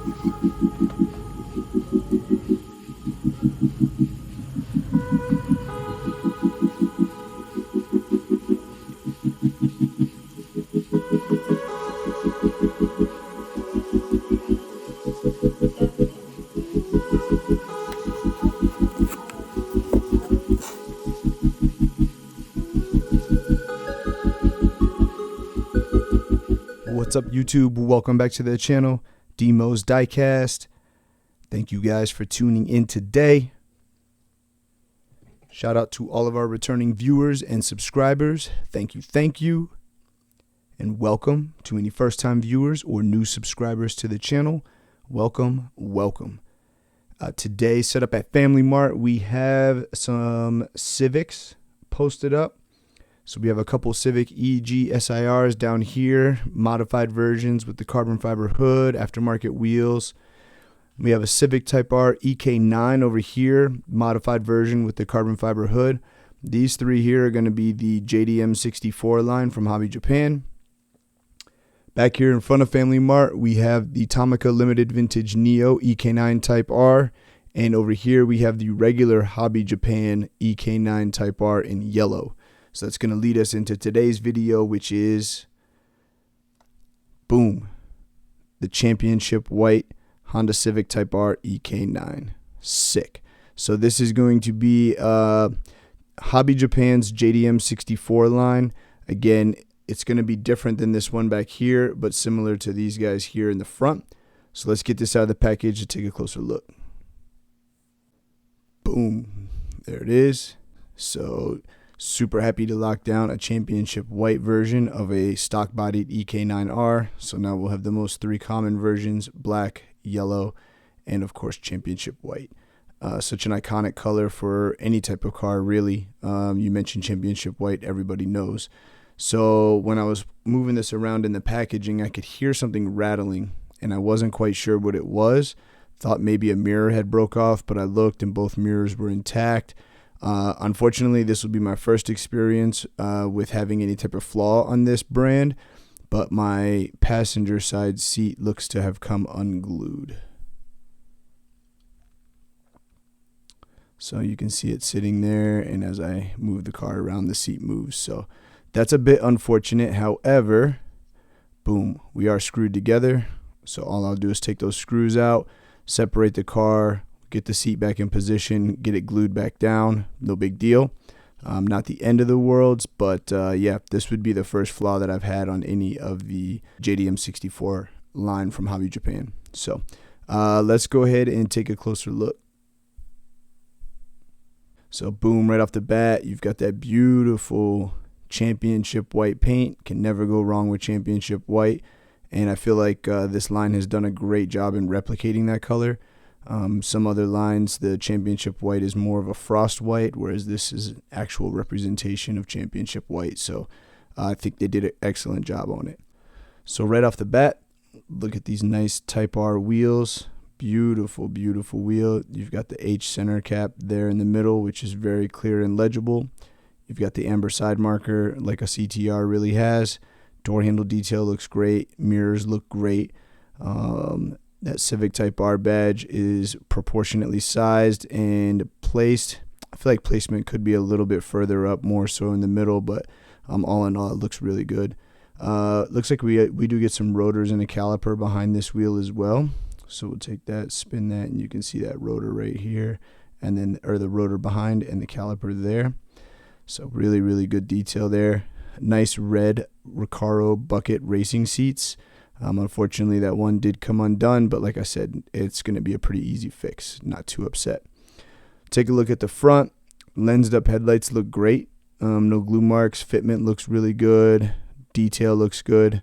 What's up, YouTube? Welcome back to the channel, Demo's Diecast. Thank you guys for tuning in today. Shout out to all of our returning viewers and subscribers. Thank you. And welcome to any first-time viewers or new subscribers to the channel. Welcome. Today, set up at Family Mart, we have some Civics posted up. So we have a couple Civic EG SIRs down here, modified versions with the carbon fiber hood, aftermarket wheels. We have a Civic Type R EK9 over here, modified version with the carbon fiber hood. These three here are going to be the JDM64 line from Hobby Japan. Back here in front of Family Mart, we have the Tomica Limited Vintage Neo EK9 Type R. And over here, we have the regular Hobby Japan EK9 Type R in yellow. So that's going to lead us into today's video, which is, boom, the championship white Honda Civic Type R EK9. Sick. So this is going to be Hobby Japan's JDM64 line. Again, it's going to be different than this one back here, but similar to these guys here in the front. So let's get this out of the package and take a closer look. Boom. There it is. So super happy to lock down a championship white version of a stock bodied EK9R. So now we'll have the most three common versions: black, yellow, and of course championship white. Such an iconic color for any type of car, really. You mentioned championship white, everybody knows. So when I was moving this around in the packaging, I could hear something rattling and I wasn't quite sure what it was. Thought maybe a mirror had broke off, but I looked and both mirrors were intact. Unfortunately, this will be my first experience with having any type of flaw on this brand, but my passenger side seat looks to have come unglued. So you can see it sitting there, and as I move the car around, the seat moves. So that's a bit unfortunate. However, boom, we are screwed together. So all I'll do is take those screws out, separate the car, get the seat back in position, get it glued back down. No big deal. Not the end of the world, but yeah, this would be the first flaw that I've had on any of the JDM64 line from Hobby Japan. So let's go ahead and take a closer look. So boom, right off the bat, you've got that beautiful championship white paint. Can never go wrong with championship white. And I feel like this line has done a great job in replicating that color. Some other lines, the championship white is more of a frost white, whereas this is an actual representation of championship white. So I think they did an excellent job on it. So right off the bat, look at these nice Type R wheels. Beautiful wheel. You've got the H center cap there in the middle, which is very clear and legible. You've got the amber side marker like a CTR really has. Door handle detail looks great. Mirrors look great. That Civic Type R badge is proportionately sized and placed. I feel like placement could be a little bit further up, more so in the middle, but all in all, it looks really good. Looks like we do get some rotors and a caliper behind this wheel as well. So we'll take that, spin that, and you can see that rotor right here, and then the rotor behind and the caliper there. So really good detail there. Nice red Recaro bucket racing seats. Unfortunately, that one did come undone, but like I said, it's going to be a pretty easy fix. Not too upset. Take a look at the front. Lensed up headlights look great. No glue marks. Fitment looks really good. Detail looks good.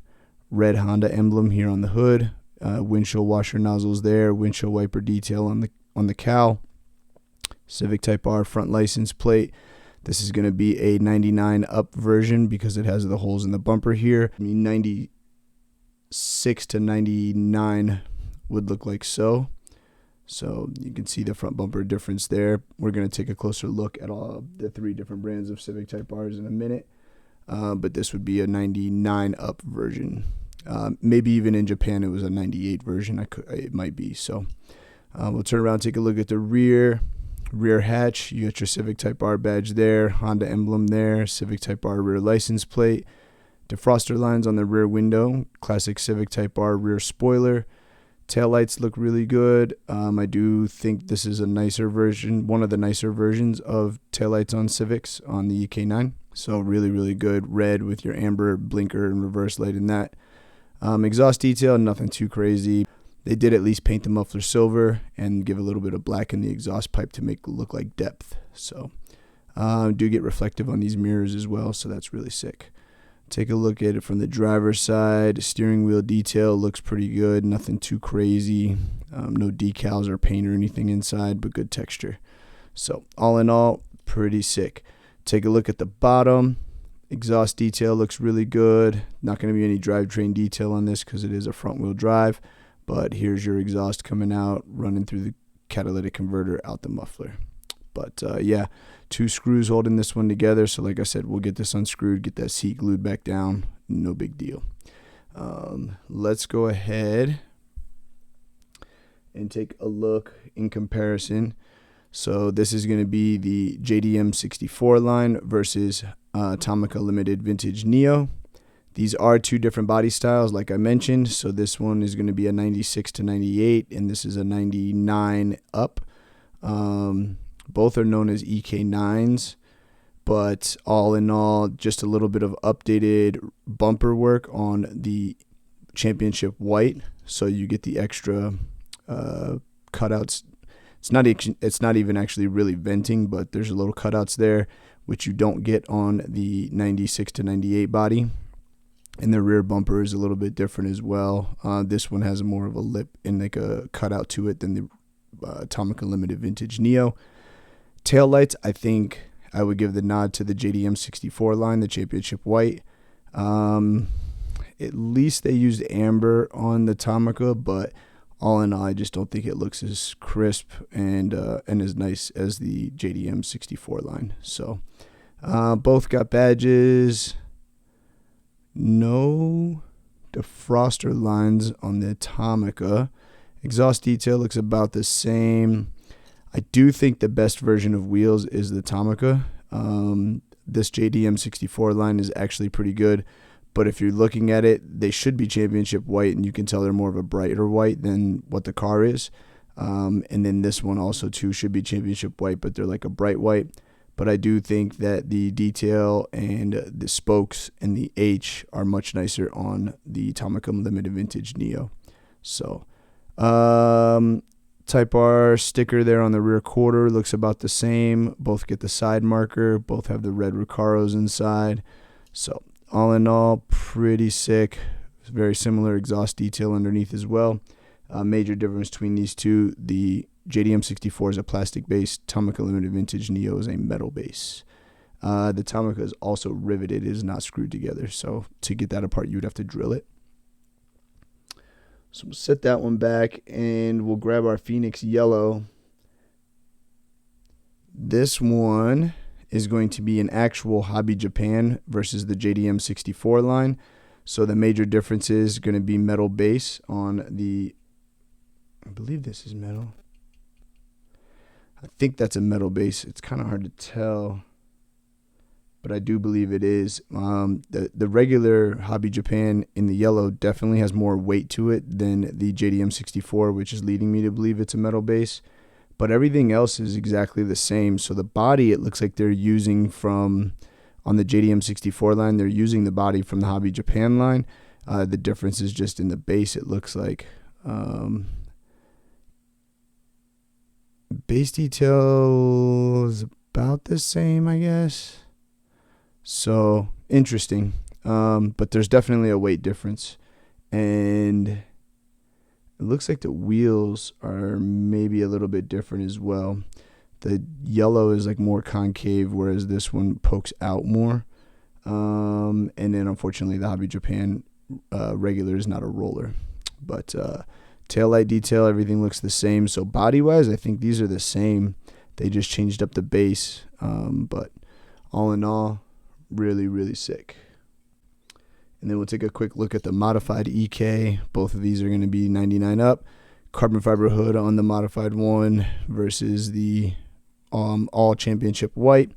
Red Honda emblem here on the hood. Windshield washer nozzles there. Windshield wiper detail on the cowl. Civic Type R front license plate. This is going to be a 99 up version because it has the holes in the bumper here. I mean, 96 to 99 would look like so. So you can see the front bumper difference there. We're going to take a closer look at all the three different brands of Civic Type R's in a minute. But this would be a 99 up version. Maybe even in Japan it was a 98 version. It might be. So we'll turn around and take a look at the rear hatch. You got your Civic Type R badge there, Honda emblem there, Civic Type R rear license plate, defroster lines on the rear window, classic Civic Type R rear spoiler. Taillights look really good. I do think this is a nicer version, one of the nicer versions of taillights on Civics on the EK9. So really, really good. Red with your amber blinker and reverse light in that. Exhaust detail, nothing too crazy. They did at least paint the muffler silver and give a little bit of black in the exhaust pipe to make it look like depth. So do get reflective on these mirrors as well, so that's really sick. Take a look at it from the driver's side. Steering wheel detail looks pretty good. Nothing too crazy. No decals or paint or anything inside, but good texture. So all in all, pretty sick. Take a look at the bottom. Exhaust detail looks really good. Not going to be any drivetrain detail on this because it is a front wheel drive. But here's your exhaust coming out, running through the catalytic converter out the muffler. But yeah, 2 screws holding this one together. So like I said, we'll get this unscrewed, get that seat glued back down. No big deal. Let's go ahead and take a look in comparison. So this is going to be the JDM64 line versus Tomica Limited Vintage Neo. These are 2 different body styles, like I mentioned. So this one is going to be a 96 to 98, and this is a 99 up. Both are known as EK9s, but all in all, just a little bit of updated bumper work on the championship white. So you get the extra cutouts. It's not even actually really venting, but there's a little cutouts there, which you don't get on the 96 to 98 body. And the rear bumper is a little bit different as well. This one has more of a lip and like a cutout to it than the Tomica Limited Vintage Neo. Taillights, I think I would give the nod to the JDM64 line, the championship white. At least they used amber on the Tomica, but all in all, I just don't think it looks as crisp and as nice as the JDM64 line. So both got badges. No defroster lines on the Tomica. Exhaust detail looks about the same. I do think the best version of wheels is the Tomica. This JDM64 line is actually pretty good, but if you're looking at it, they should be championship white, and you can tell they're more of a brighter white than what the car is. And then this one also too should be championship white, but they're like a bright white. But I do think that the detail and the spokes and the H are much nicer on the Tomica Limited Vintage Neo. So Type R sticker there on the rear quarter looks about the same. Both get the side marker. Both have the red Recaros inside. So all in all, pretty sick. Very similar exhaust detail underneath as well. Major difference between these two: the JDM64 is a plastic base. Tomica Limited Vintage Neo is a metal base. The Tomica is also riveted. It is not screwed together. So to get that apart, you would have to drill it. So we'll set that one back, and we'll grab our Phoenix Yellow. This one is going to be an actual Hobby Japan versus the JDM64 line. So the major difference is going to be metal base on the, I believe this is metal. I think that's a metal base. It's kind of hard to tell, but I do believe it is. The regular Hobby Japan in the yellow definitely has more weight to it than the JDM64, which is leading me to believe it's a metal base. But everything else is exactly the same. So the body, it looks like they're using from, on the JDM64 line, they're using the body from the Hobby Japan line. The difference is just in the base, it looks like. Base detail is about the same, I guess. So interesting. But there's definitely a weight difference. And it looks like the wheels are maybe a little bit different as well. The yellow is like more concave, whereas this one pokes out more. And then unfortunately the Hobby Japan regular is not a roller. But taillight detail, everything looks the same. So body-wise, I think these are the same. They just changed up the base. But all in all, really, really sick. And then we'll take a quick look at the modified EK. Both of these are going to be 99 up. Carbon fiber hood on the modified one versus the all championship white.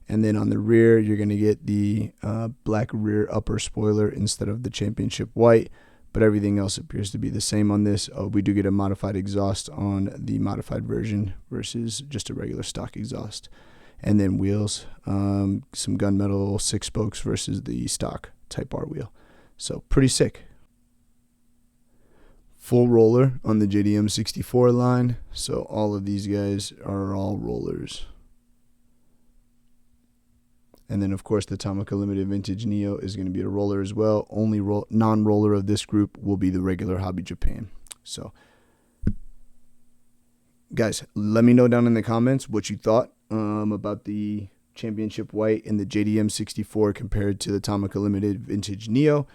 And then on the rear, you're going to get the black rear upper spoiler instead of the championship white. But everything else appears to be the same on this. We do get a modified exhaust on the modified version versus just a regular stock exhaust. And then wheels, some gunmetal 6 spokes versus the stock Type R wheel. So pretty sick. Full roller on the JDM64 line. So all of these guys are all rollers. And then, of course, the Tomica Limited Vintage Neo is going to be a roller as well. Only non-roller of this group will be the regular Hobby Japan. So, guys, let me know down in the comments what you thought about the Championship White and the JDM64 compared to the Tomica Limited Vintage Neo.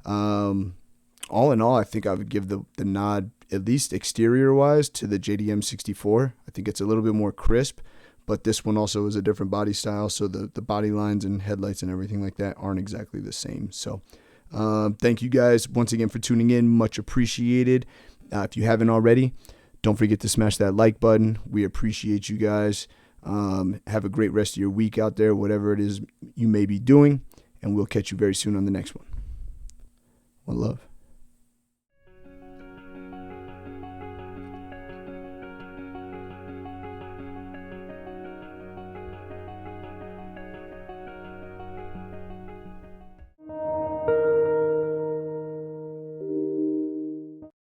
All in all, I think I would give the nod, at least exterior-wise, to the JDM64. I think it's a little bit more crisp. But this one also is a different body style, so the body lines and headlights and everything like that aren't exactly the same. So thank you guys once again for tuning in. Much appreciated. If you haven't already, don't forget to smash that like button. We appreciate you guys. Have a great rest of your week out there, whatever it is you may be doing. And we'll catch you very soon on the next one. One love.